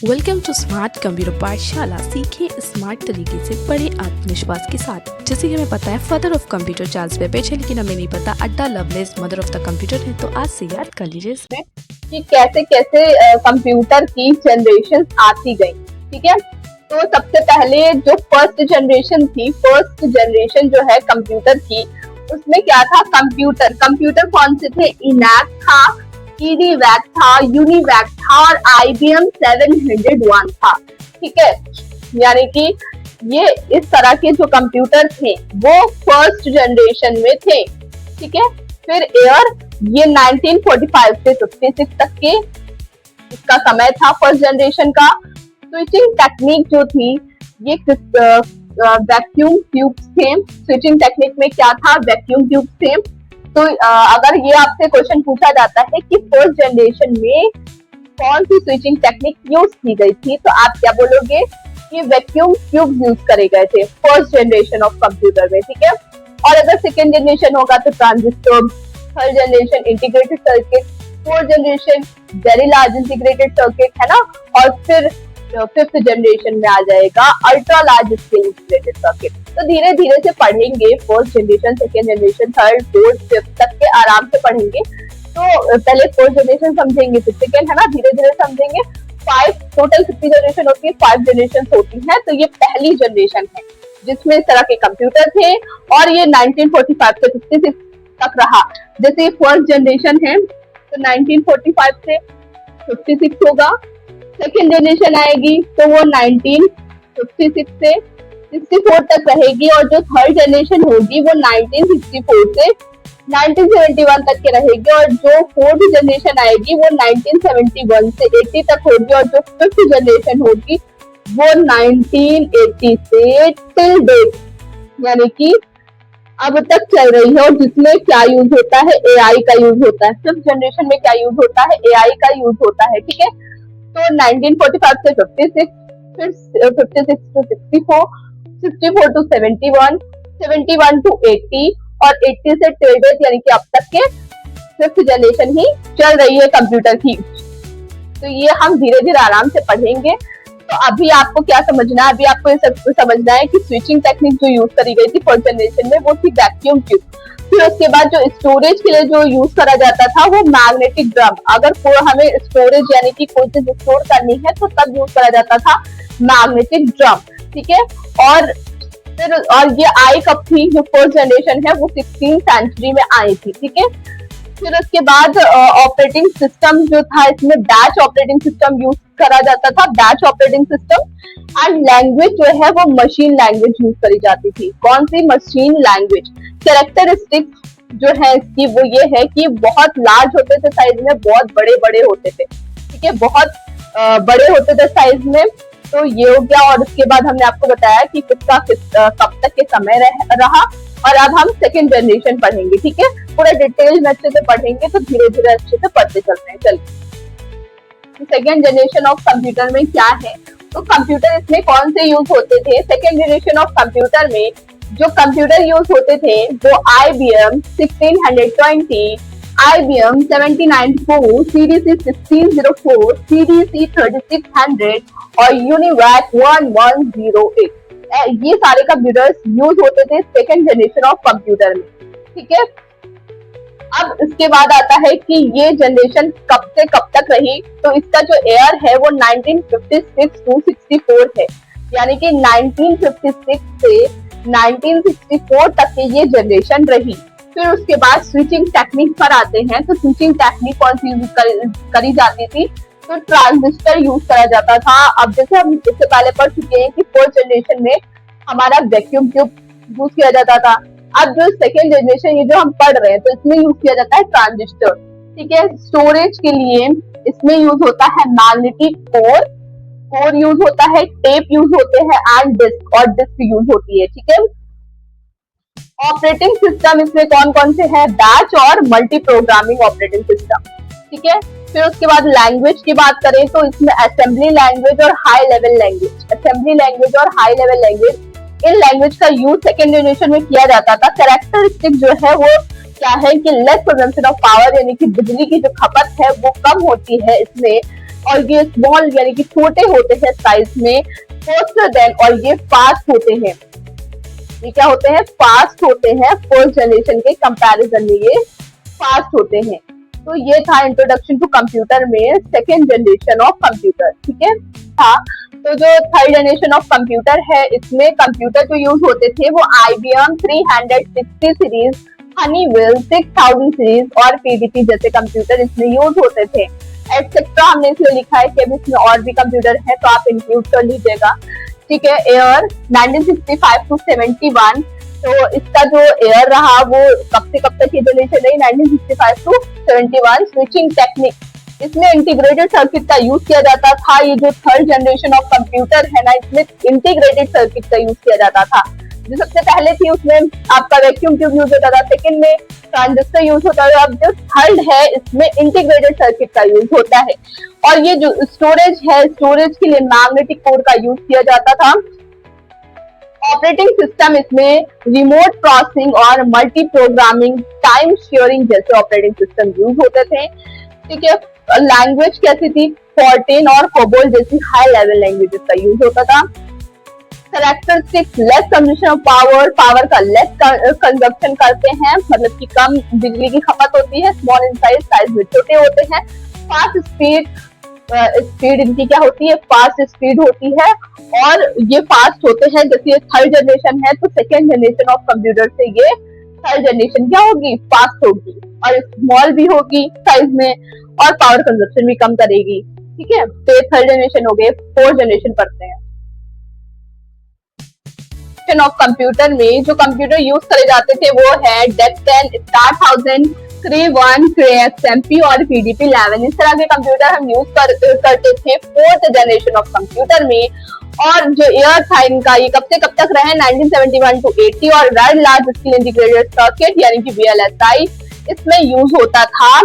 Welcome to smart computer पाठशाला। सीखें smart तरीके से, पढ़े आत्मविश्वास के साथ। जैसे कि हमें पता है father of computer Charles Babbage है, लेकिन हमें नहीं पता अड्डा loveless mother of the computer है। तो आज से याद कर लीजिए इसमें कि कैसे कैसे कंप्यूटर की जनरेशन आती गई। ठीक है, तो सबसे पहले जो फर्स्ट जनरेशन जो है कंप्यूटर की, उसमें क्या था? कंप्यूटर कौन से थे? इनैक था, ईडीवैक था, यूनिवैक था और IBM 701 था। ठीक है, यानी कि ये इस तरह के जो कंप्यूटर थे वो फर्स्ट जनरेशन में थे। ठीक है, फिर एयर ये 1945 से 56 तक के इसका समय था फर्स्ट जनरेशन का। स्विचिंग टेक्निक जो थी ये वैक्यूम ट्यूब्स थे। स्विचिंग टेक्निक में क्या था? वैक्यूम ट्यूब्स थे। तो अगर ये आपसे क्वेश्चन पूछा जाता है कि फर्स्ट जनरेशन में कौन सी स्विचिंग टेक्निक यूज की गई थी, तो आप क्या बोलोगे कि वैक्यूम ट्यूब यूज करे गए थे फर्स्ट जनरेशन ऑफ कंप्यूटर में। ठीक है, और अगर सेकेंड जनरेशन होगा तो transistor, third generation integrated circuit, fourth generation very large integrated circuit, है ना, और फिर फिफ्थ जनरेशन में आ जाएगा ultra large scale integrated circuit. तो धीरे धीरे से पढ़ेंगे, first generation, second generation, third, fourth, fifth तक के आराम से पढ़ेंगे। तो पहले फोर्थ जनरेशन समझेंगे, फिर सेकेंड, है ना, धीरे धीरे समझेंगे। टोटल कितनी जनरेशन होती है? 5 जनरेशन होती है। तो ये पहली जनरेशन है जिसमें इस तरह के कंप्यूटर थे और ये 1945 से 56 तक रहा। जैसे फर्स्ट जनरेशन है तो 1945 से 56 होगा। सेकेंड जनरेशन आएगी तो वो 1956 से 64 तक रहेगी, और जो थर्ड जनरेशन होगी वो 1964 से 1971 तक के रहेगी, और जो फोर्थ जनरेशन आएगी वो 1971 से 80 तक होगी, और जो फिफ्थ जनरेशन होगी वो 1980 से टिल डेट यानी कि अब तक चल रही है, और जिसमें क्या यूज होता है? AI का यूज होता है। फिफ्थ जनरेशन में क्या यूज होता है? AI का यूज होता है। ठीक है, तो 1945 से 56, फिर 56 टू 64, 64 टू 71, 71 टू 80 और 80 से टिल डेट यानी कि अब तक के फिफ्थ जनरेशन ही चल रही है कंप्यूटर की। तो ये हम धीरे धीरे आराम से पढ़ेंगे। तो अभी आपको क्या समझना है? अभी आपको ये सब समझना है कि स्विचिंग टेक्निक जो यूज करी गई थी फर्स्ट जनरेशन में वो थी वैक्यूम ट्यूब। फिर उसके बाद जो स्टोरेज के लिए जो यूज करा जाता था वो मैग्नेटिक ड्रम। अगर हमें स्टोरेज यानी कि कोई चीज स्टोर करनी है तो तब यूज करा जाता था मैग्नेटिक ड्रम। ठीक है, और ये आई कब थी? जो फर्स्ट जनरेशन है वो 16th सेंचुरी में आई थी। ठीक है, फिर उसके बाद ऑपरेटिंग सिस्टम जो था, इसमें बैच ऑपरेटिंग सिस्टम यूज करा जाता था, batch operating system. And language जो है वो मशीन लैंग्वेज यूज करी जाती थी। कौन सी? Machine language. कैरेक्टरिस्टिक्स जो है इसकी वो ये है कि बहुत लार्ज होते थे साइज में, बहुत बड़े बड़े होते थे। ठीक है, बहुत बड़े होते थे साइज में। तो ये हो गया, और उसके बाद हमने आपको बताया कि किसका कब तक के समय रहा। और अब हम सेकेंड जनरेशन पढ़ेंगे। ठीक है, पूरा डिटेल में अच्छे से पढ़ेंगे, तो धीरे धीरे अच्छे से पढ़ते चलते हैं। चलिए, सेकेंड जनरेशन ऑफ कंप्यूटर में क्या है? तो कंप्यूटर इसमें कौन से यूज होते थे? सेकेंड जनरेशन ऑफ कंप्यूटर में जो कंप्यूटर यूज होते थे वो IBM 1620, IBM 794, CDC 1604, CDC 3600 और UNIVAC 1108। ये सारे कंप्यूटर्स यूज होते थे सेकेंड जनरेशन ऑफ कंप्यूटर में। ठीक है, अब इसके बाद आता है कि ये जनरेशन कब से कब तक रही। तो इसका जो एयर है वो 1956 टू 64 है, यानी कि 1956 से 1964 तक की ये जनरेशन रही। फिर उसके बाद स्विचिंग टेक्निक पर आते हैं। तो स्विचिंग टेक्निक कौन सी यूज करी जाती थी? तो ट्रांजिस्टर यूज करा जाता था। अब जैसे हम इससे पहले पढ़ चुके हैं कि फोर्थ जनरेशन में हमारा वैक्यूम ट्यूब यूज किया जाता था। अब जो सेकेंड जनरेशन ये जो हम पढ़ रहे हैं तो इसमें यूज किया जाता है ट्रांजिस्टर। ठीक है, स्टोरेज के लिए इसमें यूज होता है मैग्नेटिक कोर यूज होता है, टेप यूज होते हैं एंड डिस्क यूज होती है। ठीक है, ऑपरेटिंग सिस्टम इसमें कौन कौन से हैं? बैच और मल्टी प्रोग्रामिंग ऑपरेटिंग सिस्टम। ठीक है, फिर उसके बाद लैंग्वेज की बात करें तो इसमें असेंबली लैंग्वेज और high level language, assembly language और हाई लेवल लैंग्वेज, इन लैंग्वेज का यूज सेकेंड जनरेशन में किया जाता था। कैरेक्टरिस्टिक जो है वो क्या है कि लेस कंजम्पशन ऑफ पावर यानी कि बिजली की जो खपत है वो कम होती है इसमें। और ये स्मॉल यानी कि छोटे होते हैं साइज में, फास्टर देन, और ये फास्ट होते हैं। ये क्या होते हैं? फास्ट होते हैं। फर्स्ट जनरेशन के कंपैरिजन में ये फास्ट होते हैं। तो ये था इंट्रोडक्शन टू कंप्यूटर में सेकेंड जनरेशन ऑफ कंप्यूटर, ठीक है। था तो जो थर्ड जनरेशन ऑफ कंप्यूटर है, इसमें कंप्यूटर जो यूज होते थे वो IBM 360 सीरीज, हनीवेल 6000 सीरीज और PDP जैसे कंप्यूटर इसमें यूज होते थे। एटसेट्रा हमने इसलिए लिखा है कि अब इसमें और भी कंप्यूटर है तो आप इंक्लूड कर लीजिएगा, ठीक है। एयर 1965 to 71, तो इसका जो एयर रहा वो कब से कब तक ये जनरेशन रही? 1965 to 71। स्विचिंग टेक्निक, इसमें इंटीग्रेटेड सर्किट का यूज किया जाता था। ये जो थर्ड जनरेशन ऑफ कंप्यूटर है ना, इसमें इंटीग्रेटेड सर्किट का यूज किया जाता था। जो सबसे पहले थी उसमें आपका वैक्यूम ट्यूब यूज होता था, सेकंड में ट्रांजिस्टर यूज होता था। अब जो थर्ड है इसमें इंटीग्रेटेड सर्किट का यूज होता है। और ये जो स्टोरेज है, स्टोरेज के लिए मैग्नेटिक कोर का यूज किया जाता था। ऑपरेटिंग सिस्टम इसमें रिमोट क्रॉसिंग और मल्टी प्रोग्रामिंग, टाइम शेयरिंग जैसे ऑपरेटिंग सिस्टम यूज होते थे, ठीक है। लैंग्वेज कैसी थी? फोर्टेन और कोबोल जैसी हाई लेवल लैंग्वेजेस का यूज होता था। Characteristics, less consumption of power, power का लेस कंजप्शन करते हैं, मतलब कि कम बिजली की खपत होती है। स्मॉल इन साइज, साइज में छोटे होते हैं। फास्ट स्पीड, स्पीड इनकी क्या होती है? फास्ट स्पीड होती है। और ये फास्ट होते हैं, जैसे ये थर्ड जनरेशन है तो सेकेंड जनरेशन ऑफ कंप्यूटर से ये थर्ड जनरेशन क्या होगी? फास्ट होगी और स्मॉल भी होगी साइज में और पावर कंजप्शन भी कम करेगी, ठीक है। तो ये थर्ड जनरेशन हो गए। फोर्थ जनरेशन पढ़ते हैं। ऑफ कंप्यूटर में जो कंप्यूटर यूज करे जाते थे वो है डेक 10, स्टार 1000, क्रे 1, क्रे XMP और PDP 11। इस तरह के कंप्यूटर हम यूज करते थे फोर्थ जनरेशन ऑफ कंप्यूटर में। और जो एयर था इनका, ये कब से कब तक रहे? 1971 to 80। और very large scale integrated circuit यानी कि VLSI इसमें यूज होता था।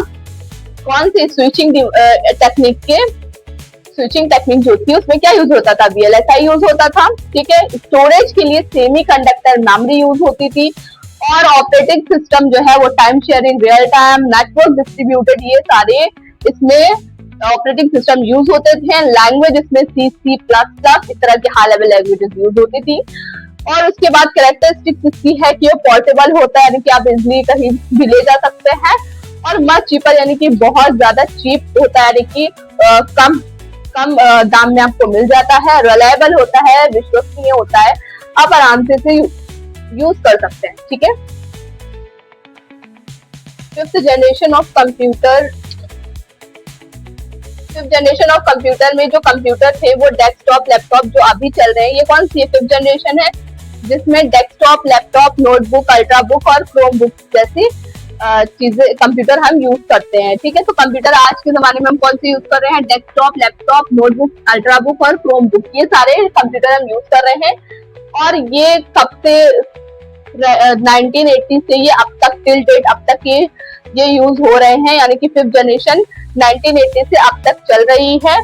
कौन सी? स्विचिंग टेक्निक के, स्विचिंग टेक्निक जो थी उसमें क्या यूज होता था? VLSI यूज होता था, ठीक है। स्टोरेज के लिए सेमीकंडक्टर मेमोरी यूज होती थी। और ऑपरेटिंग सिस्टम जो है वो time sharing, real time, network distributed, ये सारे इसमें ऑपरेटिंग सिस्टम यूज होते थे। लैंग्वेज इसमें C++, इस तरह की हाई लेवल लैंग्वेजेस यूज होती थी। और उसके बाद कैरेक्टरिस्टिक्स इसकी है कि वो पोर्टेबल होता है, यानी कि आप इजिली कहीं भी ले जा सकते हैं। और मच चीपर, यानी कि बहुत ज्यादा चीप होता है, यानी कि कम दाम में आपको मिल जाता है। रिलायबल होता है, विश्वसनीय होता है, आप आराम से यूज कर सकते हैं, ठीक है। फिफ्थ जनरेशन ऑफ कंप्यूटर में जो कंप्यूटर थे वो डेस्कटॉप, लैपटॉप जो अभी चल रहे हैं। ये कौन सी फिफ्थ जनरेशन है? जिसमें डेस्कटॉप, लैपटॉप, नोटबुक, अल्ट्राबुक और क्रोम बुक जैसी चीजें कंप्यूटर हम यूज करते हैं, ठीक है। तो कंप्यूटर आज के जमाने में हम कौन से यूज कर रहे हैं? डेस्कटॉप, लैपटॉप, नोटबुक, अल्ट्राबुक और क्रोम बुक, ये सारे कंप्यूटर हम यूज कर रहे हैं। और ये कब से? 1980 से ये अब तक टिल डेट अब तक ये यूज हो रहे हैं, यानी कि फिफ्थ जनरेशन 1980 से अब तक चल रही है।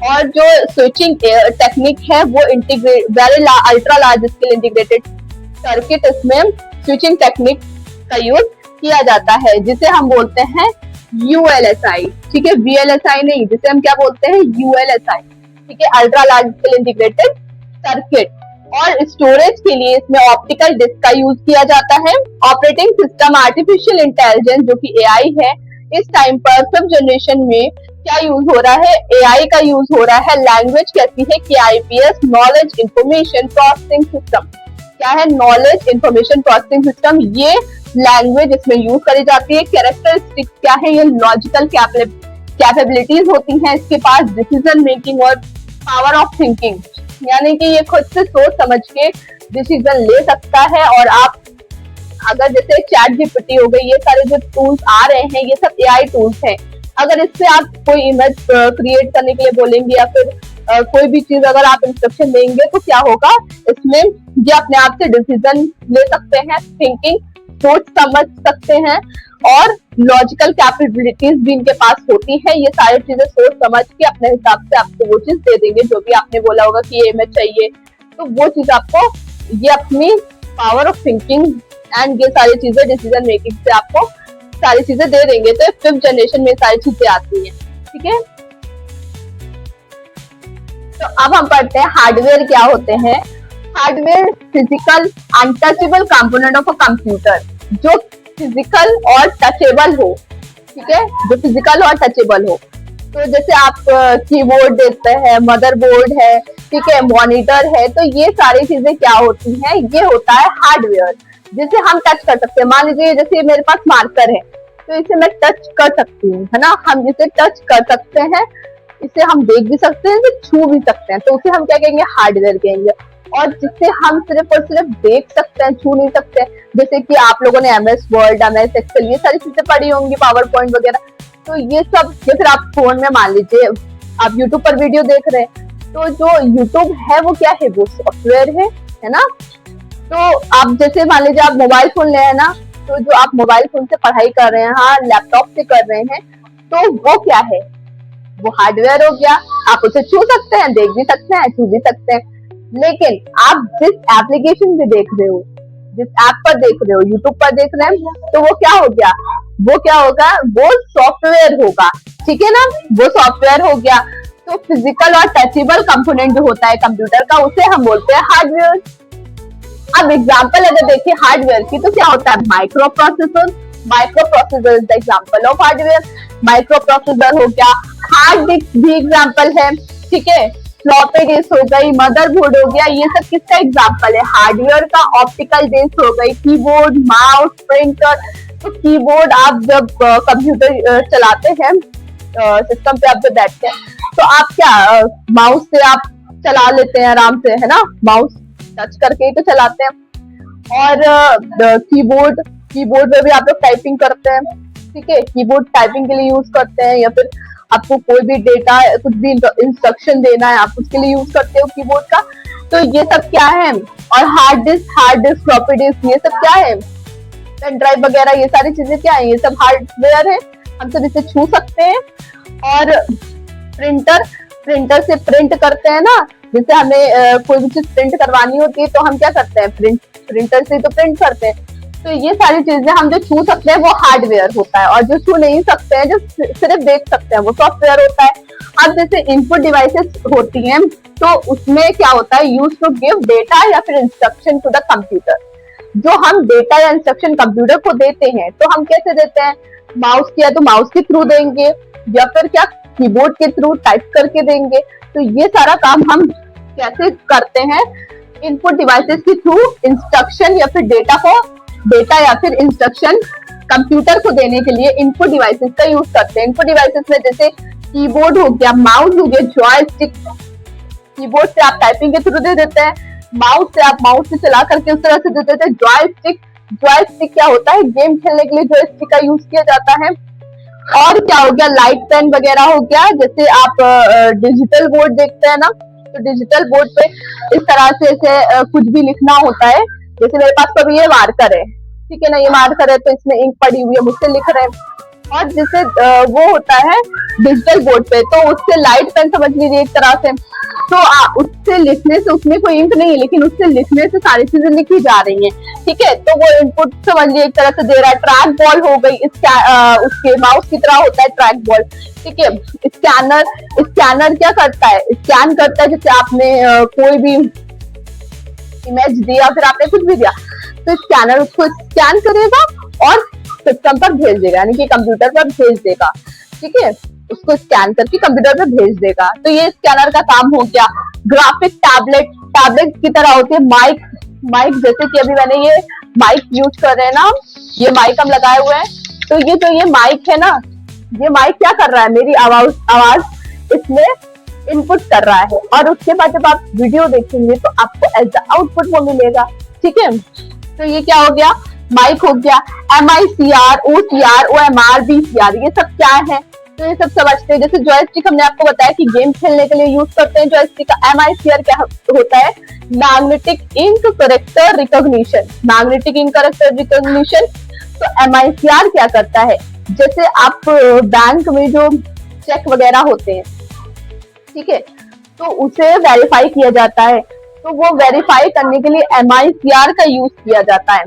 और जो स्विचिंग टेक्निक है वो ultra large scale integrated circuit, इसमें स्विचिंग टेक्निक का यूज किया जाता है, जिसे हम बोलते हैं ULSI, ठीक है। VLSI नहीं, जिसे हम क्या बोलते हैं? ULSI, ठीक है, ultra large scale integrated circuit. और स्टोरेज के लिए इसमें ऑप्टिकल डिस्क का यूज किया जाता है। ऑपरेटिंग सिस्टम आर्टिफिशियल इंटेलिजेंस जो कि AI है, इस टाइम पर सब जनरेशन में क्या यूज हो रहा है? AI का यूज हो रहा है। लैंग्वेज कैसी है कि IPS, knowledge information processing system. क्या है? नॉलेज इंफॉर्मेशन प्रोसेसिंग सिस्टम, ये लैंग्वेज इसमें यूज करी जाती है। कैरेक्टरिस्टिक्स क्या है? ये लॉजिकल कैपेबिलिटीज होती हैं इसके पास, डिसीजन मेकिंग और पावर ऑफ थिंकिंग, यानी कि ये खुद से सोच समझ के डिसीजन ले सकता है। और आप अगर जैसे ChatGPT हो गई, ये सारे जो टूल्स आ रहे हैं ये सब AI टूल्स हैं। अगर इससे आप कोई इमेज क्रिएट करने के लिए बोलेंगे या फिर कोई भी चीज अगर आप इंस्ट्रक्शन देंगे तो क्या होगा? इसमें ये अपने आप से डिसीजन ले सकते हैं, थिंकिंग, सोच समझ सकते हैं और लॉजिकल कैपेबिलिटीज भी इनके पास होती है। ये सारी चीजें सोच समझ के अपने हिसाब से आपको वो चीज दे देंगे जो भी आपने बोला होगा कि ये इमेज चाहिए, तो वो चीज आपको, ये अपनी पावर ऑफ थिंकिंग एंड ये सारी चीजें डिसीजन मेकिंग से आपको सारी चीजें दे देंगे। तो फिफ्थ जनरेशन में सारी चीजें आती हैं, ठीक है। तो अब हम पढ़ते हैं हार्डवेयर क्या होते हैं। Hardware physical untouchable component of a computer, जो फिजिकल और टचेबल हो, ठीक है, जो फिजिकल और टचेबल हो। तो जैसे आप कीबोर्ड देते हैं, मदरबोर्ड है, ठीक है, मॉनिटर है, तो ये सारी चीजें क्या होती हैं, ये होता है हार्डवेयर, जिसे हम टच कर सकते हैं। मान लीजिए जैसे मेरे पास मार्कर है, तो इसे मैं टच कर सकती हूँ, है ना, हम इसे टच कर सकते हैं, इसे हम देख भी सकते हैं, इसे छू भी सकते हैं, तो उसे हम क्या कहेंगे, हार्डवेयर कहेंगे। और जिसे हम सिर्फ और सिर्फ देख सकते हैं, छू नहीं सकते, जैसे कि आप लोगों ने MS वर्ड, MS एक्सेल, ये सारी चीजें पढ़ी होंगी, पावर पॉइंट वगैरह, तो ये सब, या फिर आप फोन में मान लीजिए आप यूट्यूब पर वीडियो देख रहे हैं, तो जो यूट्यूब है वो क्या है, वो सॉफ्टवेयर है ना। तो आप जैसे मान लीजिए आप मोबाइल फोन ले हैं ना, तो जो आप मोबाइल फोन से पढ़ाई कर रहे हैं, हाँ लैपटॉप से कर रहे हैं, तो वो क्या है, वो हार्डवेयर हो गया। आप उसे छू सकते हैं, देख भी सकते हैं, छू भी सकते हैं। लेकिन आप जिस एप्लीकेशन पे देख रहे हो, जिस ऐप पर देख रहे हो, यूट्यूब पर देख रहे हैं, तो वो क्या हो गया, वो क्या होगा, वो सॉफ्टवेयर होगा, ठीक है ना, वो सॉफ्टवेयर हो गया। तो फिजिकल और टचेबल कंपोनेंट जो होता है कंप्यूटर का, उसे हम बोलते हैं हार्डवेयर। अब एग्जांपल अगर देखिए हार्डवेयर की, तो क्या होता है, micro processor. Micro processor is the example of hardware. Micro processor हो गया, हार्ड डिस्क भी एग्जांपल है, ठीक है, फ्लॉपी डिस्क हो गई, मदरबोर्ड हो गया, ये सब किसका एग्जांपल है, हार्डवेयर का। ऑप्टिकल डिस्क हो गई, कीबोर्ड, माउस, प्रिंटर। तो कीबोर्ड आप जब कंप्यूटर चलाते हैं, सिस्टम पे आप जब बैठते हैं, तो आप क्या माउस से आप चला लेते हैं आराम से, है ना, माउस टच करके ही तो चलाते हैं। और कीबोर्ड, कीबोर्ड में भी आप लोग टाइपिंग करते हैं, ठीक है, कीबोर्ड टाइपिंग के लिए यूज करते हैं, या फिर आपको कोई भी डेटा, कुछ भी इंस्ट्रक्शन देना है, आप उसके लिए यूज करते हो कीबोर्ड का। तो ये सब क्या है। और हार्ड डिस्क, फ्लॉपी डिस्क, ये सब क्या है, पेन ड्राइव वगैरह, ये सारी चीजें क्या है, ये सब हार्डवेयर है, हम सब इसे छू सकते हैं। और प्रिंटर से प्रिंट करते हैं ना, जैसे हमें कोई भी चीज प्रिंट करवानी होती है, तो हम क्या करते हैं, प्रिंटर से तो प्रिंट करते हैं। तो ये सारी चीजें हम जो छू सकते हैं वो हार्डवेयर होता है, और जो छू नहीं सकते हैं, जो सिर्फ देख सकते हैं, वो सॉफ्टवेयर होता है। अब जैसे इनपुट डिवाइसेस होती हैं, तो उसमें क्या होता है, यूज टू गिव डेटा या फिर इंस्ट्रक्शन टू द कंप्यूटर। जो हम डेटा या इंस्ट्रक्शन कंप्यूटर को देते हैं, तो हम कैसे देते हैं, माउस किया तो माउस के थ्रू देंगे, या फिर क्या कीबोर्ड के थ्रू टाइप करके देंगे। तो ये सारा काम हम कैसे करते हैं, इनपुट डिवाइसेस के थ्रू इंस्ट्रक्शन या फिर डेटा या फिर इंस्ट्रक्शन कंप्यूटर को देने के लिए इनपुट डिवाइसेस का यूज करते हैं। इनपुट डिवाइसेस में जैसे कीबोर्ड हो गया, माउस हो गया, जॉयस्टिक, कीबोर्ड से आप टाइपिंग के थ्रू दे देते हैं, माउस से आप माउस से चला करके उस तरह से दे देते हैं। जॉयस्टिक क्या होता है, गेम खेलने के लिए जॉयस्टिक का यूज किया जाता है। और क्या हो गया, लाइट पेन वगैरह हो गया, जैसे आप डिजिटल बोर्ड देखते हैं ना, तो डिजिटल बोर्ड पे इस तरह से कुछ भी लिखना होता है, जैसे मेरे पास कभी ये मार्कर है, ठीक है ना, ये मार्कर है, तो इसमें इंक पड़ी हुई है, मुझसे लिख रहे हैं। और जैसे वो होता है डिजिटल बोर्ड पे, तो उससे लाइट पेन समझ लीजिए एक तरह से, तो उससे लिखने से, उसमें कोई इंक नहीं है, लेकिन उससे लिखने से सारी चीजें लिखी जा रही हैं, ठीक है, तो वो इनपुट समझ लीजिए एक तरह से दे रहा है। ट्रैक बॉल हो गई, उसके माउस की तरह होता है ट्रैक बॉल, ठीक है। स्कैनर क्या करता है, स्कैन करता है, जैसे आपने कोई भी इमेज दिया, फिर आपने कुछ भी दिया, तो स्कैनर उसको स्कैन करेगा और सिस्टम पर भेज देगा, यानी कि कंप्यूटर पर भेज देगा, ठीक है, उसको स्कैन करके कंप्यूटर पर भेज देगा। तो ये स्कैनर का काम हो गया। ग्राफिक टैबलेट की तरह होती है। माइक जैसे कि अभी मैंने ये माइक यूज कर रहे हैं ना, ये माइक हम लगाए हुए हैं, तो ये जो ये माइक है ना, ये माइक क्या कर रहा है, मेरी आवाज इसमें इनपुट कर रहा है, और उसके बाद जब आप वीडियो देखेंगे तो आपको एज द आउटपुट वो मिलेगा, ठीक है। तो ये क्या हो गया, माइक हो गया। MICR, OCR, OMR, VCR, ये सब क्या है, तो ये सब समझते हैं। जैसे जॉयस्टिक हमने आपको बताया कि गेम खेलने के लिए यूज करते हैं जॉयस्टिक का। MICR क्या होता है, magnetic ink character recognition, magnetic ink character recognition. तो MICR क्या करता है, जैसे आप बैंक में जो चेक वगैरह होते हैं, ठीक है, तो उसे वेरीफाई किया जाता है, तो वो वेरीफाई करने के लिए MICR का यूज किया जाता है।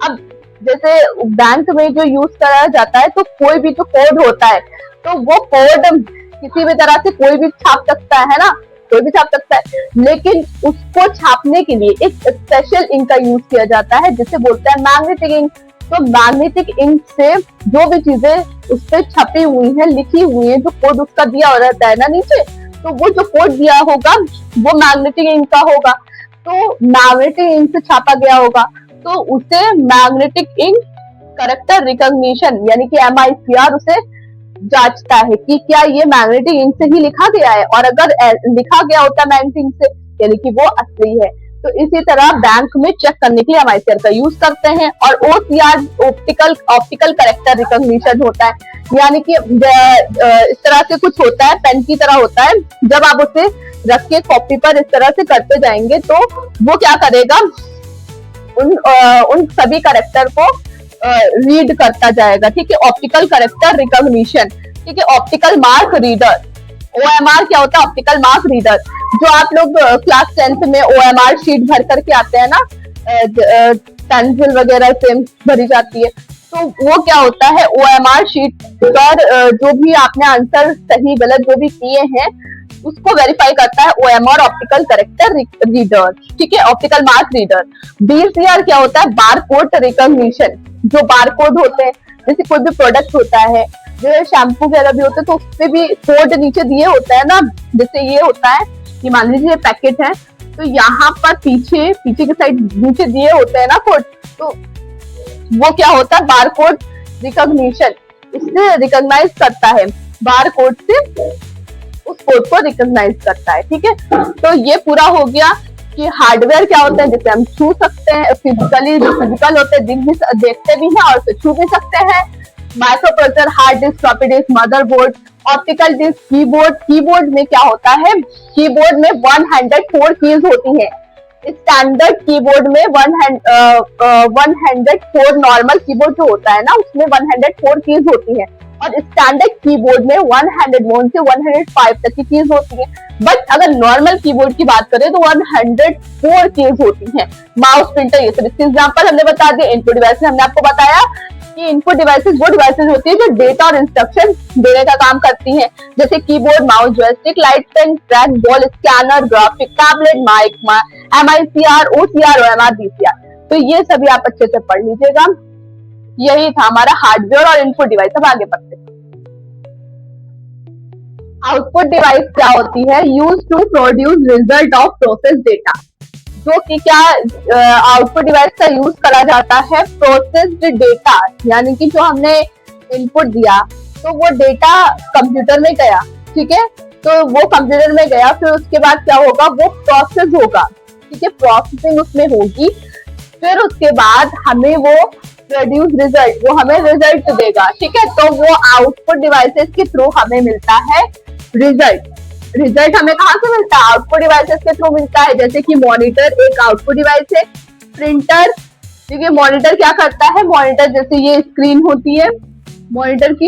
अब जैसे बैंक में जो यूज करा जाता है, तो कोई भी जो कोड होता है, तो वो कोड किसी भी तरह से कोई भी छाप सकता है ना, कोई भी छाप सकता है, लेकिन उसको छापने के लिए एक स्पेशल इंक का यूज किया जाता है जिसे बोलते हैं मैग्नेटिक इंक। तो मैग्नेटिक इंक से जो भी चीजें उस पर छपी हुई है, लिखी हुई है, जो कोड उसका दिया रहता है ना नीचे, तो वो जो कोड दिया होगा वो मैग्नेटिक इंक का होगा। तो मैग्नेटिक इंक से छापा गया होगा तो उसे मैग्नेटिक इंक कैरेक्टर रिकॉग्निशन यानी कि MICR उसे जांचता है कि क्या ये मैग्नेटिक इंक से ही लिखा गया है, और अगर लिखा गया होता है मैग्नेटिक इंक से यानी कि वो असली है। तो इसी तरह बैंक में चेक करने के लिए MICR का यूज करते हैं। और OCR ऑप्टिकल कैरेक्टर रिकॉग्निशन होता है, यानी कि इस तरह से कुछ होता है, पेन की तरह होता है, जब आप उसे रख के कॉपी पर इस तरह से करते जाएंगे तो वो क्या करेगा, उन सभी कैरेक्टर को रीड करता जाएगा। ठीक है, ऑप्टिकल कैरेक्टर रिकॉग्निशन। ठीक है, ऑप्टिकल मार्क रीडर, OMR क्या होता है, ऑप्टिकल मार्क रीडर। जो आप लोग क्लास 10th में OMR शीट भर करके आते हैं ना, पेंसिल वगैरह से भरी जाती है, तो वो क्या होता है, OMR शीट पर जो भी आपने आंसर सही गलत जो भी किए हैं उसको वेरीफाई करता है OMR ऑप्टिकल कैरेक्टर रीडर। ठीक है, ऑप्टिकल मार्क रीडर। BCR क्या होता है, बार कोड रिकॉग्निशन। जो बार कोड होते हैं, जैसे कोई भी प्रोडक्ट होता है, जो शैम्पू वगैरह भी होते हैं, तो उसपे भी कोड नीचे दिए होता है ना। जैसे ये होता है कि मान लीजिए पैकेट है, तो यहाँ पर पीछे के साइड नीचे दिए होते हैं ना कोड, तो वो क्या होता है, बार कोड रिकॉग्निशन। उससे रिकॉग्नाइज करता है, बार कोड से उस कोड को रिकॉग्नाइज करता है। ठीक है, तो ये पूरा हो गया कि हार्डवेयर क्या होता है, जिसे हम छू सकते हैं, फिजिकली जो फिजिकल होते हैं, देखते भी हैं और उसे छू भी सकते हैं। Microprocessor, hard disk, floppy disk, motherboard, optical disk, keyboard. Keyboard में क्या होता है, कीबोर्ड में 104 कीज होती हैं। स्टैंडर्ड कीबोर्ड में 104 नॉर्मल कीबोर्ड जो होता है ना, उसमें 104 कीज होती हैं, और स्टैंडर्ड कीबोर्ड में 101 से 105 तक की कीज होती है। बट अगर नॉर्मल कीबोर्ड की बात करें तो 104 कीज होती हैं। माउस, प्रिंटर, ये सब इसके एग्जांपल हमने बता दिए। इनपुट डिवाइस हमने आपको बताया कि इनपुट डिवाइसेस वो डिवाइसेस होती है जो डेटा और इंस्ट्रक्शन देने का काम करती हैं, जैसे keyboard, mouse, joystick, light pen, track ball, scanner, graphic tablet, mic, MICR, OCR, OMR, BCR। तो ये सभी आप अच्छे से पढ़ लीजिएगा। यही था हमारा हार्डवेयर और इनपुट डिवाइस। अब आगे बढ़ते हैं। आउटपुट डिवाइस क्या होती है, use to produce result of process data. जो कि क्या आउटपुट डिवाइस का यूज करा जाता है, प्रोसेस्ड डेटा, यानी कि जो हमने इनपुट दिया तो वो डेटा कंप्यूटर में गया। ठीक है, तो वो कंप्यूटर में गया, फिर उसके बाद क्या होगा, वो प्रोसेस होगा। ठीक है, प्रोसेसिंग उसमें होगी, फिर उसके बाद हमें वो प्रोड्यूस रिजल्ट, वो हमें रिजल्ट देगा। ठीक है, तो वो आउटपुट डिवाइसेस के थ्रू हमें मिलता है रिजल्ट। रिजल्ट हमें कहाँ से मिलता है, आउटपुट डिवाइसेस के थ्रू मिलता है। जैसे कि मॉनिटर एक आउटपुट डिवाइस है, प्रिंटर, देखिए मॉनिटर क्या करता है, मॉनिटर जैसे ये स्क्रीन होती है मॉनिटर की,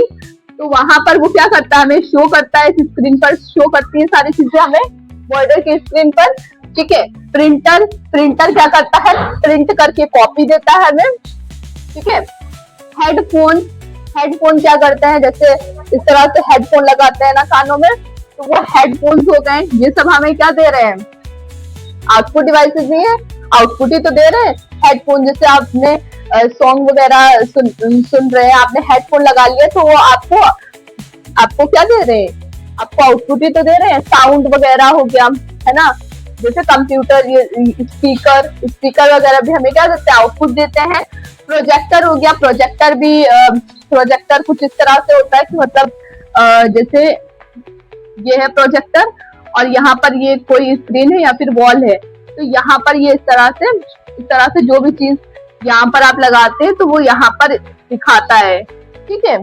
तो वहां पर वो क्या करता है, हमें शो करता है, इस स्क्रीन पर शो करती है सारी चीजें हमें मॉनिटर की स्क्रीन पर। ठीक है, प्रिंटर क्या करता है, प्रिंट करके कॉपी देता है हमें। ठीक है, हेडफोन क्या करते हैं, जैसे इस तरह से हेडफोन लगाते हैं ना कानों में, तो वो हेडफोन्स हो गए। ये सब हमें क्या दे रहे हैं, आउटपुट डिवाइसेस नहीं है, आउटपुट ही तो दे रहे हैं। हेडफोन, जैसे आपने सॉन्ग वगैरह सुन रहे हैं, आपने हेडफोन लगा लिया, तो वो आपको क्या दे रहे हैं, आपको आउटपुट ही तो दे रहे हैं। साउंड वगैरह हो गया, है ना, जैसे कंप्यूटर, ये स्पीकर वगैरह भी हमें क्या देते हैं, आउटपुट देते हैं। प्रोजेक्टर हो गया, प्रोजेक्टर कुछ इस तरह से होता है कि मतलब जैसे ये है प्रोजेक्टर, और यहाँ पर ये कोई स्क्रीन है या फिर वॉल है, तो यहाँ पर ये इस तरह से जो भी चीज यहाँ पर आप लगाते हैं तो वो यहाँ पर दिखाता है। ठीक है,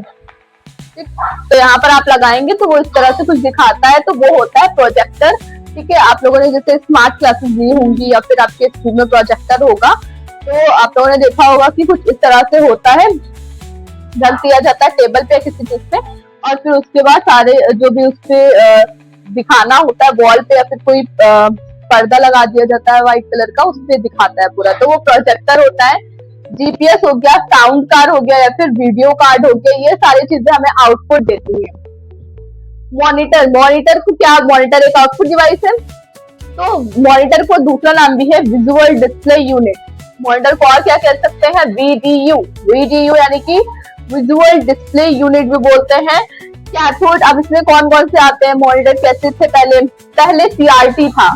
तो यहाँ पर आप लगाएंगे तो वो इस तरह से कुछ दिखाता है, तो वो होता है प्रोजेक्टर। ठीक है, आप लोगों ने जैसे स्मार्ट क्लासेस ली होंगी या फिर आपके स्कूल में प्रोजेक्टर होगा, तो आप लोगों ने देखा होगा कि कुछ इस तरह से होता है, रख दिया जाता है टेबल पे किसी चीज पे, और फिर उसके बाद सारे जो भी उसपे दिखाना होता है वॉल पे, या फिर कोई पर्दा लगा दिया जाता है व्हाइट कलर का, उसपे दिखाता है पूरा, तो वो प्रोजेक्टर होता है। GPS हो गया, साउंड कार्ड हो गया, या फिर वीडियो कार्ड हो गया, ये सारी चीजें हमें आउटपुट देती है। मॉनिटर, मॉनिटर को क्या, मॉनिटर एक आउटपुट डिवाइस है, तो मॉनिटर को दूसरा नाम भी है विजुअल डिस्प्ले यूनिट। मॉनिटर को और क्या कह सकते हैं, वीडीयू, वीडीयू यानी कि विजुअल डिस्प्ले यूनिट भी बोलते हैं। कैथोड, अब इसमें कौन कौन से आते हैं मॉनिटर, कैसे थे, पहले सीआरटी था,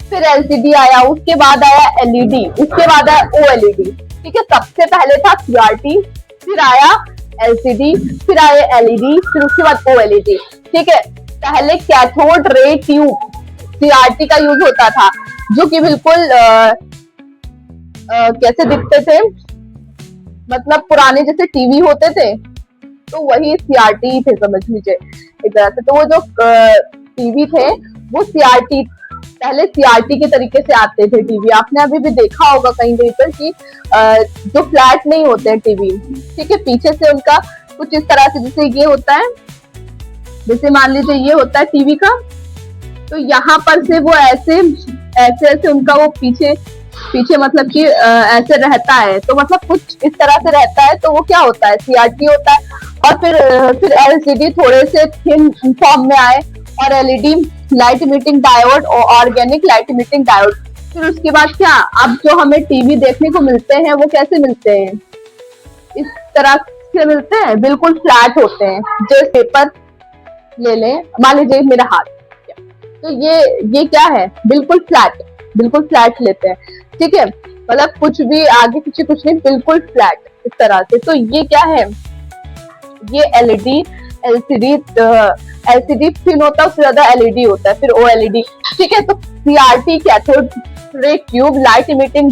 फिर एलसीडी आया, उसके बाद आया एलईडी, उसके बाद आया ओएलईडी। ठीक है, सबसे पहले था सीआरटी, फिर आया एलसीडी, फिर आया एलईडी, फिर उसके बाद ओएलईडी। ठीक है, पहले कैथोड रे ट्यूब सीआरटी का यूज होता था, जो कि बिल्कुल कैसे दिखते थे, मतलब पुराने जैसे टीवी होते थे, तो वही सीआरटी थे समझ लीजिए एक तरह से। तो वो जो टीवी थे वो सीआरटी, पहले सीआरटी के तरीके से आते थे टीवी। आपने अभी भी देखा होगा कहीं कहीं पर कि जो फ्लैट नहीं होते हैं टीवी, ठीक है, पीछे से उनका कुछ इस तरह से, जैसे ये होता है, जैसे मान लीजिए ये होता है टीवी का, तो यहाँ पर से वो ऐसे ऐसे ऐसे उनका वो पीछे पीछे मतलब कि ऐसे रहता है, तो मतलब कुछ इस तरह से रहता है, तो वो क्या होता है, सीआरटी होता है। और फिर एलसीडी थोड़े से थिन फॉर्म में आए, और एलईडी लाइट इमिटिंग डायोड और ऑर्गेनिक लाइट इमिटिंग डायोड। फिर उसके बाद क्या, अब जो हमें टीवी देखने को मिलते हैं वो कैसे मिलते हैं, इस तरह से मिलते हैं, बिल्कुल फ्लैट होते हैं। जो पेपर ले लें, मान लीजिए मेरा हाथ, तो ये क्या है, बिल्कुल फ्लैट, बिल्कुल फ्लैट लेते हैं। ठीक है, मतलब कुछ भी आगे पीछे कुछ नहीं, बिल्कुल फ्लैट इस तरह से। तो ये क्या है, ये एलईडी, एलसीडी, एलसीडी थिन होता है, उससे ज्यादा एलईडी होता है, फिर ओएलईडी। ठीक है, तो CRT cathode ray tube light emitting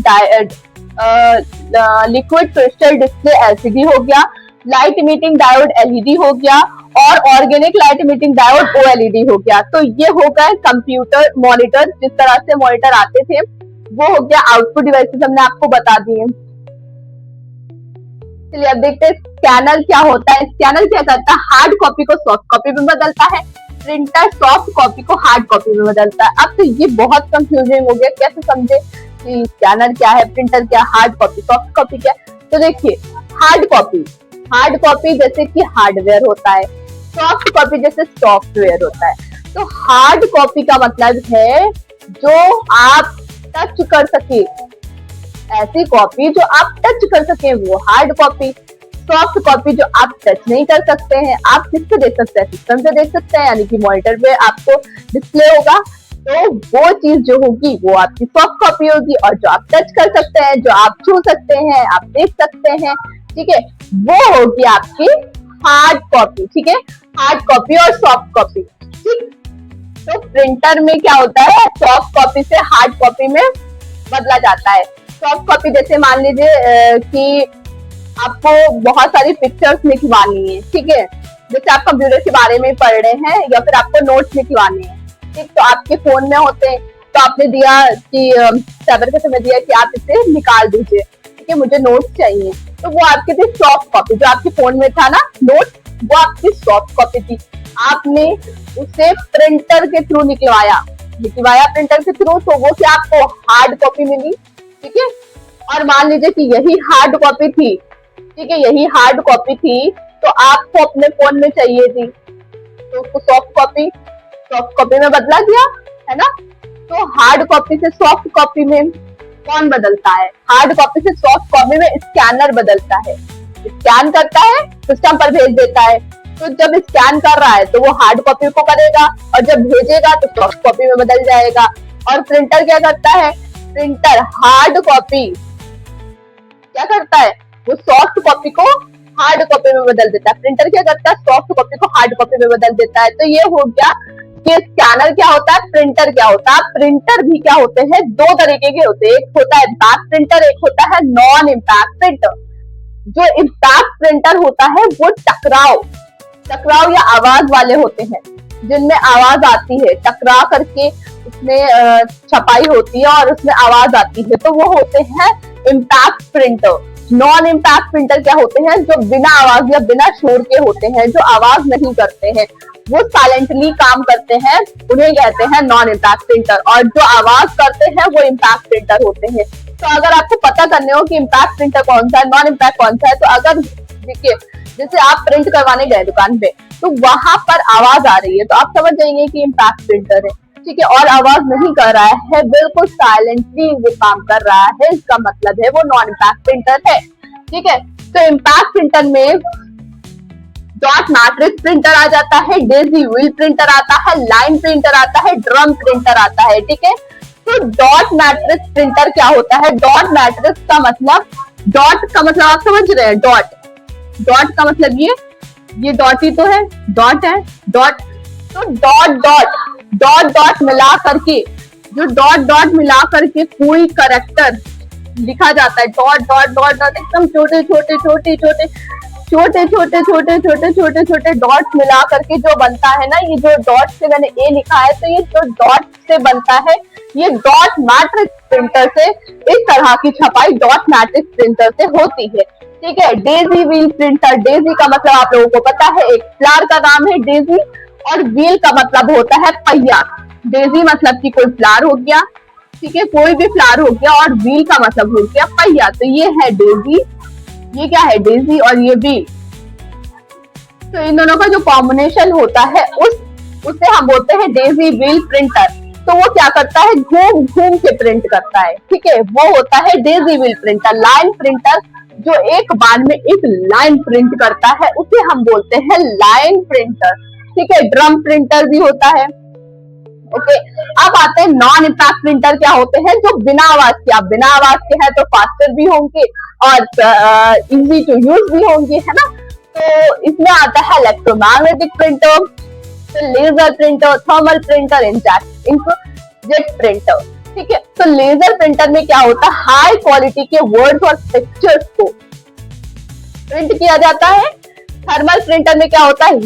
liquid crystal display LCD हो गया, लाइट इमिटिंग डायोड एलईडी हो गया, और organic light emitting diode OLED हो गया। तो ये हो गए कंप्यूटर मॉनिटर, जिस तरह से मॉनिटर आते थे वो हो गया। आउटपुट डिवाइसेस हमने आपको बता दिए। चलिए अब देखते हैं स्कैनर क्या होता है। स्कैनर क्या करता है, हार्ड कॉपी को सॉफ्ट कॉपी में बदलता है, प्रिंटर सॉफ्ट कॉपी को हार्ड कॉपी में बदलता है। अब तो ये बहुत कंफ्यूजिंग हो गया, कैसे समझे कि स्कैनर क्या है, प्रिंटर क्या, हार्ड कॉपी सॉफ्ट कॉपी क्या। तो देखिए, हार्ड कॉपी जैसे कि हार्डवेयर होता है, सॉफ्ट कॉपी जैसे सॉफ्टवेयर होता है। तो हार्ड कॉपी का मतलब है जो आप टच कर सके, ऐसी कॉपी जो आप टच कर सके वो हार्ड कॉपी। सॉफ्ट कॉपी जो आप टच नहीं कर सकते हैं, आप किससे देख सकते हैं, सिस्टम से देख सकते हैं, यानी कि मॉनिटर पे आपको डिस्प्ले होगा, तो वो चीज जो होगी वो आपकी सॉफ्ट कॉपी होगी। और जो आप टच कर सकते हैं, जो आप छू सकते हैं, आप देख सकते हैं, ठीक है, वो होगी आपकी हार्ड कॉपी। ठीक है, हार्ड कॉपी और सॉफ्ट कॉपी। ठीक, तो प्रिंटर में क्या होता है, सॉफ्ट कॉपी से हार्ड कॉपी में बदला जाता है। सॉफ्ट कॉपी जैसे मान लीजिए कि आपको बहुत सारी पिक्चर्स लिखवानी है, ठीक है, जैसे आप कंप्यूटर के बारे में पढ़ रहे हैं या फिर आपको नोट्स लिखवाने हैं, ठीक, तो आपके फोन में होते हैं, तो आपने दिया कि सर्वर के समय दिया कि आप इसे निकाल दीजिए, ठीक है, मुझे नोट्स चाहिए, तो वो आपके थी सॉफ्ट कॉपी। जो आपके फोन में था ना नोट, वो आपकी सॉफ्ट कॉपी थी। आपने उसे प्रिंटर के थ्रू निकलवाया प्रिंटर के थ्रू, तो वो क्या आपको हार्ड कॉपी मिली। ठीक है, और मान लीजिए कि यही हार्ड कॉपी थी, ठीक है, यही हार्ड कॉपी थी, तो आपको अपने फोन में चाहिए थी, तो उसको सॉफ्ट कॉपी में बदला गया, है ना। तो हार्ड कॉपी से सॉफ्ट कॉपी में कौन बदलता है, हार्ड कॉपी से सॉफ्ट कॉपी में स्कैनर बदलता है। स्कैन करता है, सिस्टम पर भेज देता है, तो जब स्कैन कर रहा है तो वो हार्ड कॉपी को करेगा, और जब भेजेगा तो सॉफ्ट कॉपी में बदल जाएगा। और प्रिंटर क्या करता है, प्रिंटर हार्ड कॉपी क्या करता है, वो सॉफ्ट कॉपी को हार्ड कॉपी में बदल देता है। प्रिंटर क्या करता है, सॉफ्ट कॉपी को हार्ड कॉपी में बदल देता है। तो ये हो गया कि स्कैनर क्या होता है, प्रिंटर क्या होता है। प्रिंटर भी क्या होते हैं, दो तरीके के होते हैं, एक होता है इम्पैक्ट प्रिंटर, एक होता है नॉन इम्पैक्ट प्रिंटर। जो इम्पैक्ट प्रिंटर होता है वो टकराव या आवाज वाले होते हैं, जिनमें आवाज आती है, टकरा करके उसमें छपाई होती है और उसमें आवाज आती है, तो वो होते हैं impact printer. Non impact printer क्या होते हैं, जो बिना आवाज या बिना शोर के होते हैं, जो आवाज नहीं करते हैं, वो साइलेंटली काम करते हैं, उन्हें कहते हैं नॉन इम्पैक्ट प्रिंटर। और जो आवाज करते हैं वो इम्पैक्ट प्रिंटर होते हैं। तो अगर आपको पता करने हो कि इम्पैक्ट प्रिंटर कौन सा है, नॉन इम्पैक्ट कौन सा है, तो अगर ठीक है, जैसे आप प्रिंट करवाने गए दुकान पे तो वहां पर आवाज आ रही है तो आप समझ जाएंगे कि इम्पैक्ट प्रिंटर है, ठीक है। और आवाज नहीं कर रहा है, बिल्कुल साइलेंटली वो काम कर रहा है, इसका मतलब है वो नॉन इम्पैक्ट प्रिंटर है, ठीक है। तो इम्पैक्ट प्रिंटर में डॉट मैट्रिक्स प्रिंटर आ जाता है, डेजी व्हील प्रिंटर आता है, लाइन प्रिंटर आता है, ड्रम प्रिंटर आता है, ठीक है। तो डॉट मैट्रिक्स प्रिंटर क्या होता है? डॉट मैट्रिक्स का मतलब, डॉट का मतलब आप समझ रहे हैं, डॉट, डॉट का मतलब ये डॉट ही तो है, डॉट है, डॉट। तो डॉट डॉट डॉट डॉट मिला करके, जो डॉट डॉट मिला करके कोई करेक्टर लिखा जाता है, डॉट डॉट डॉट डॉट एकदम छोटे छोटे छोटे छोटे छोटे छोटे छोटे छोटे छोटे छोटे डॉट्स मिला करके जो बनता है ना, ये जो डॉट से मैंने ए लिखा है, तो ये जो डॉट से बनता है, ये डॉट मैट्रिक्स प्रिंटर से, इस तरह की छपाई डॉट मैट्रिक्स प्रिंटर से होती है, ठीक है। डेजी व्हील प्रिंटर, डेजी का मतलब आप लोगों को पता है, एक फ्लावर का नाम है डेजी, और व्हील का मतलब होता है पहिया। डेजी मतलब कि कोई फ्लावर हो गया, ठीक है, कोई भी फ्लावर हो गया, और व्हील का मतलब हो गया पहिया। तो ये है डेजी, ये क्या है? डेजी, और ये व्हील। तो इन दोनों का जो कॉम्बिनेशन होता है उसे हम बोलते हैं डेजी व्हील प्रिंटर। तो वो क्या करता है? घूम घूम के प्रिंट करता है, ठीक है, वो होता है Daisy wheel printer. Line printer जो एक बार में एक लाइन प्रिंट करता है उसे हम बोलते हैं लाइन प्रिंटर, ठीक है। ड्रम प्रिंटर भी होता है, ओके। अब आते हैं नॉन इम्पैक्ट प्रिंटर क्या होते हैं? जो बिना आवाज के, आप बिना आवाज के हैं तो फास्टर भी होंगे और इजी टू यूज भी होंगे, है ना। तो इसमें आता है electromagnetic printer, laser printer, thermal printer, inkjet printer, ठीक है। तो लेजर प्रिंटर में क्या होता है? हाई क्वालिटी के वर्ड्स और पिक्चर्स को प्रिंट किया जाता है। थर्मल प्रिंटर में क्या होता है?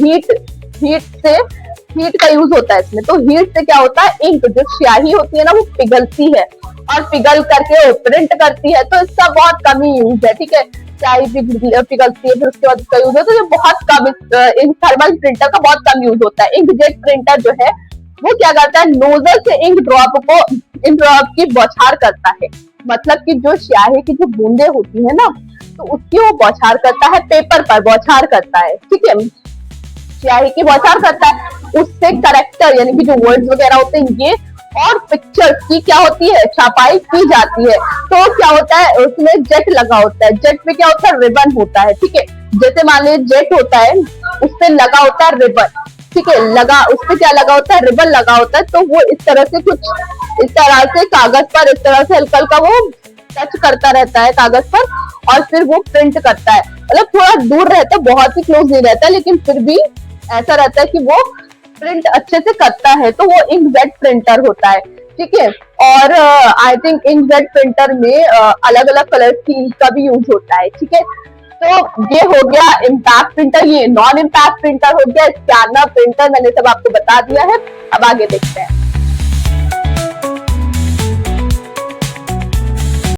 हीट का यूज होता है इसमें। तो हीट से क्या होता है? इंक जो स्याही होती है ना, वो पिघलती है और पिघल करके वो प्रिंट करती है। तो इसका बहुत कम ही यूज है, ठीक है। स्याही पिघलती है, फिर उसके बाद इसका यूज है, तो ये बहुत कम, इन थर्मल प्रिंटर का बहुत कम यूज होता है। इंकजेट प्रिंटर जो है वो क्या करता है? नोजल से इंक ड्रॉप की बौछार करता है, मतलब कि जो स्याही की जो बूंदे होती है ना, तो उसकी वो बौछार करता है, पेपर पर बौछार करता है, ठीक है, स्याही की बौछार करता है। उससे करेक्टर यानी कि जो वर्ड्स वगैरह होते हैं ये और पिक्चर्स की क्या होती है? छपाई की जाती है। तो क्या होता है? उसमें जेट लगा होता है, जेट में क्या होता है? रिबन होता है, ठीक है। जैसे मान लीजिए जेट होता है, उससे लगा होता है रिबन, ठीक है, लगा, उससे क्या लगा होता है? रिबन लगा होता है। तो वो इस तरह से कुछ, इस तरह से कागज पर इस तरह से हल्का हल्का वो टच करता रहता है कागज पर, और फिर वो प्रिंट करता है। मतलब थोड़ा दूर रहता है, बहुत ही क्लोज नहीं रहता, लेकिन फिर भी ऐसा रहता है कि वो प्रिंट अच्छे से करता है। तो वो इंकजेट प्रिंटर होता है, ठीक है। और आई थिंक इंकजेट प्रिंटर में अलग अलग कलर की इंक का भी यूज होता है, ठीक है। तो ये हो गया इम्पैक्ट प्रिंटर। ये नॉन इम्पैक्ट प्रिंटर हो गया, स्कैनर प्रिंटर, मैंने सब आपको बता दिया है। अब आगे देखते हैं।